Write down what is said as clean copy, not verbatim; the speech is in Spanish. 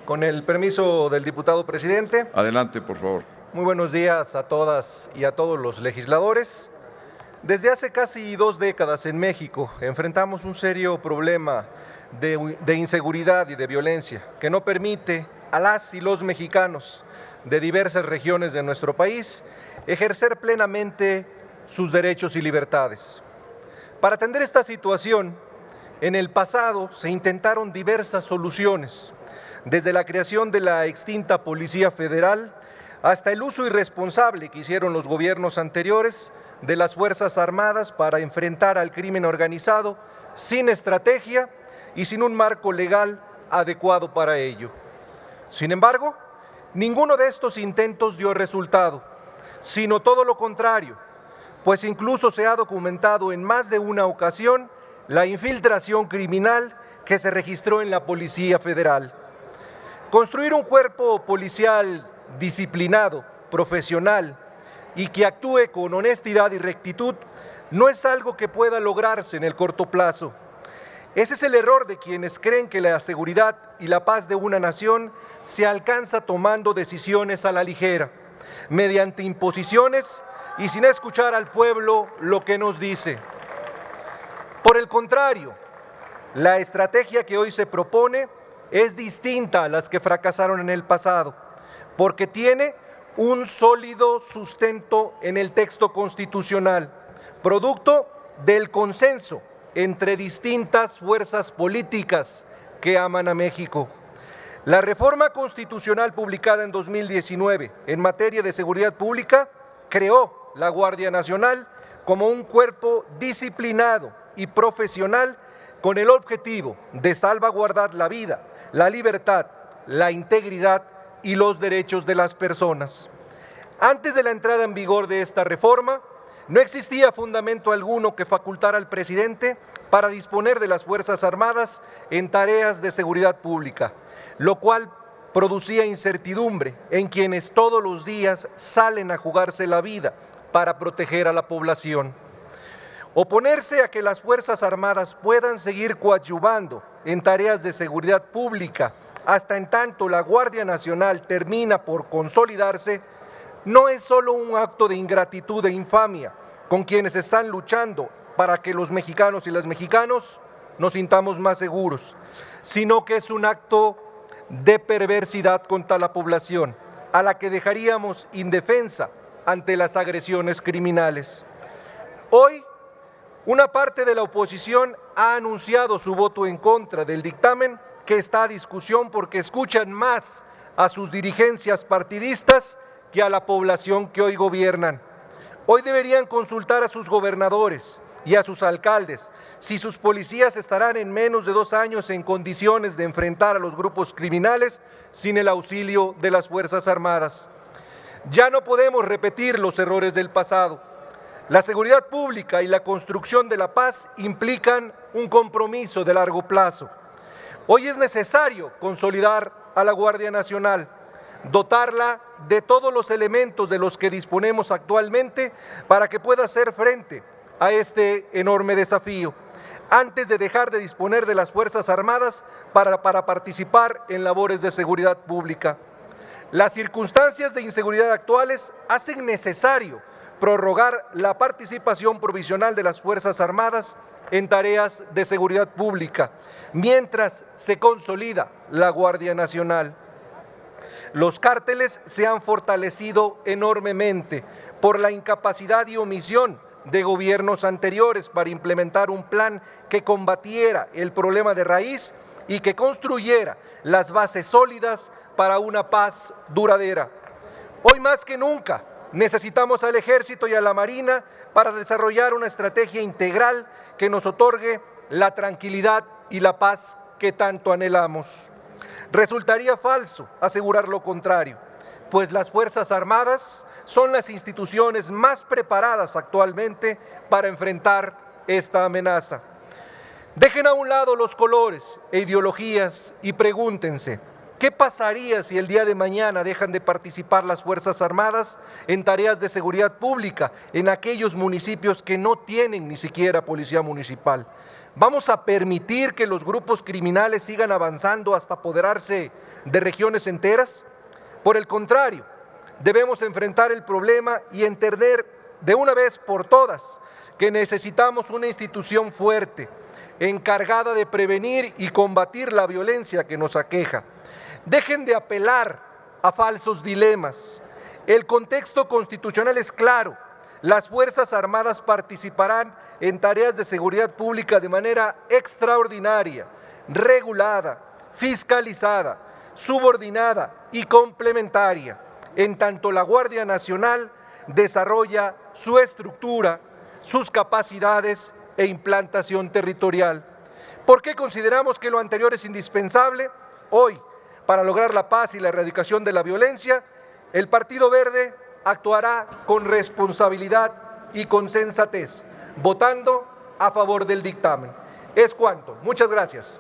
Con el permiso del diputado presidente. Adelante, por favor. Muy buenos días a todas y a todos los legisladores. Desde hace casi 2 décadas en México enfrentamos un serio problema de inseguridad y de violencia que no permite a las y los mexicanos de diversas regiones de nuestro país ejercer plenamente sus derechos y libertades. Para atender esta situación, en el pasado se intentaron diversas soluciones, desde la creación de la extinta Policía Federal hasta el uso irresponsable que hicieron los gobiernos anteriores de las Fuerzas Armadas para enfrentar al crimen organizado sin estrategia y sin un marco legal adecuado para ello. Sin embargo, ninguno de estos intentos dio resultado, sino todo lo contrario, pues incluso se ha documentado en más de una ocasión la infiltración criminal que se registró en la Policía Federal. Construir un cuerpo policial disciplinado, profesional y que actúe con honestidad y rectitud no es algo que pueda lograrse en el corto plazo. Ese es el error de quienes creen que la seguridad y la paz de una nación se alcanza tomando decisiones a la ligera, mediante imposiciones y sin escuchar al pueblo lo que nos dice. Por el contrario, la estrategia que hoy se propone es distinta a las que fracasaron en el pasado, porque tiene un sólido sustento en el texto constitucional, producto del consenso entre distintas fuerzas políticas que aman a México. La reforma constitucional publicada en 2019 en materia de seguridad pública creó la Guardia Nacional como un cuerpo disciplinado y profesional con el objetivo de salvaguardar la vida, la libertad, la integridad y los derechos de las personas. Antes de la entrada en vigor de esta reforma, no existía fundamento alguno que facultara al presidente para disponer de las Fuerzas Armadas en tareas de seguridad pública, lo cual producía incertidumbre en quienes todos los días salen a jugarse la vida para proteger a la población. Oponerse a que las Fuerzas Armadas puedan seguir coadyuvando en tareas de seguridad pública hasta en tanto la Guardia Nacional termina por consolidarse no es solo un acto de ingratitud e infamia con quienes están luchando para que los mexicanos y las mexicanas nos sintamos más seguros, sino que es un acto de perversidad contra la población, a la que dejaríamos indefensa ante las agresiones criminales. Hoy, una parte de la oposición ha anunciado su voto en contra del dictamen que está a discusión porque escuchan más a sus dirigencias partidistas que a la población que hoy gobiernan. Hoy deberían consultar a sus gobernadores y a sus alcaldes si sus policías estarán en menos de 2 años en condiciones de enfrentar a los grupos criminales sin el auxilio de las Fuerzas Armadas. Ya no podemos repetir los errores del pasado. La seguridad pública y la construcción de la paz implican un compromiso de largo plazo. Hoy es necesario consolidar a la Guardia Nacional, dotarla de todos los elementos de los que disponemos actualmente para que pueda hacer frente a este enorme desafío, antes de dejar de disponer de las Fuerzas Armadas para participar en labores de seguridad pública. Las circunstancias de inseguridad actuales hacen necesario prorrogar la participación provisional de las Fuerzas Armadas en tareas de seguridad pública, mientras se consolida la Guardia Nacional. Los cárteles se han fortalecido enormemente por la incapacidad y omisión de gobiernos anteriores para implementar un plan que combatiera el problema de raíz y que construyera las bases sólidas para una paz duradera. Hoy más que nunca necesitamos al Ejército y a la Marina para desarrollar una estrategia integral que nos otorgue la tranquilidad y la paz que tanto anhelamos. Resultaría falso asegurar lo contrario, pues las Fuerzas Armadas son las instituciones más preparadas actualmente para enfrentar esta amenaza. Dejen a un lado los colores e ideologías y pregúntense, ¿qué pasaría si el día de mañana dejan de participar las Fuerzas Armadas en tareas de seguridad pública en aquellos municipios que no tienen ni siquiera policía municipal? ¿Vamos a permitir que los grupos criminales sigan avanzando hasta apoderarse de regiones enteras. Por el contrario, debemos enfrentar el problema y entender de una vez por todas que necesitamos una institución fuerte, encargada de prevenir y combatir la violencia que nos aqueja. Dejen de apelar a falsos dilemas. El contexto constitucional es claro. Las Fuerzas Armadas participarán en tareas de seguridad pública de manera extraordinaria, regulada, fiscalizada, subordinada y complementaria, en tanto la Guardia Nacional desarrolla su estructura, sus capacidades e implantación territorial. ¿Por qué consideramos que lo anterior es indispensable? Hoy, para lograr la paz y la erradicación de la violencia, el Partido Verde actuará con responsabilidad y con sensatez, votando a favor del dictamen. Es cuanto. Muchas gracias.